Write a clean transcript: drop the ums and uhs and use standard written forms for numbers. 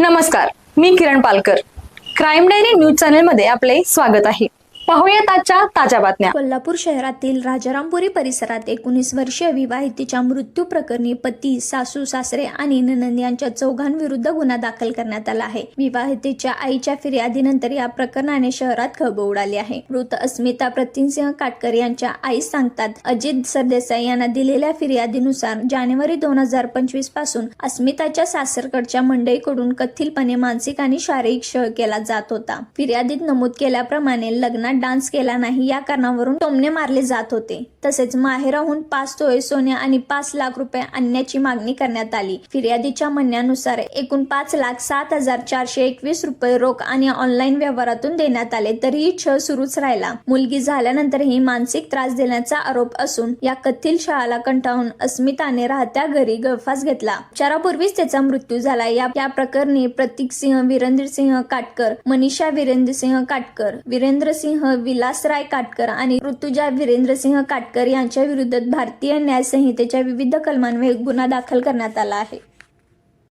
नमस्कार, मी Kiran Palkar. Crime diary news channel मध्ये आपले स्वागत आहे. पाहूयात आजच्या ताज्या बातम्या. कोल्हापूर शहरातील राजारामपुरी परिसरात 19 वर्षीय विवाहितेच्या मृत्यू प्रकरणी पती, सासू सासरे आणि नणंद यांच्या चौघांविरुद्ध गुन्हा दाखल करण्यात आला आहे. विवाहितेच्या आईच्या फिर्यादीनंतर या प्रकरणाने शहरात खळबळ उडाली आहे. मृत अस्मिता प्रतिमसिंह काटकर यांच्या आई सांगतात, अजित सरदेसाई यांना दिलेल्या फिर्यादीनुसार जानेवारी 2025 पासून अस्मिताच्या सासरकडच्या मंडळीकडून कथितपणे मानसिक आणि शारीरिक छळ केला जात होता. फिर्यादीत नमूद केल्याप्रमाणे लग्नात डान्स केला नाही या कारणावरून टोमणे मारले जात होते. तसेच माहेराहून 5 तोळे सोने आणि 5 लाख रुपये आणण्याची मागणी करण्यात आली. फिर्यादीच्या म्हणण्यानुसार एकूण 5,07,421 रुपये रोख आणि ऑनलाईन व्यवहारातून देण्यात आले, तरीही छळ सुरूच राहिला. मुलगी झाल्यानंतरही मानसिक त्रास देण्याचा आरोप असून या कथित छळाला कंटाळून अस्मिताने राहत्या घरी गळफास घेतला. उपचारापूर्वीच त्याचा मृत्यू झाला. या प्रकरणी प्रतीकसिंह वीरेंद्रसिंह काटकर, मनीषा वीरेंद्रसिंह काटकर, वीरेंद्रसिंह विलासराय काटकर आणि ऋतुजा वीरेंद्रसिंह काटकर यांच्या विरुद्ध भारतीय न्याय संहितेच्या विविध कलमांवर गुन्हा दाखल करण्यात आला आहे.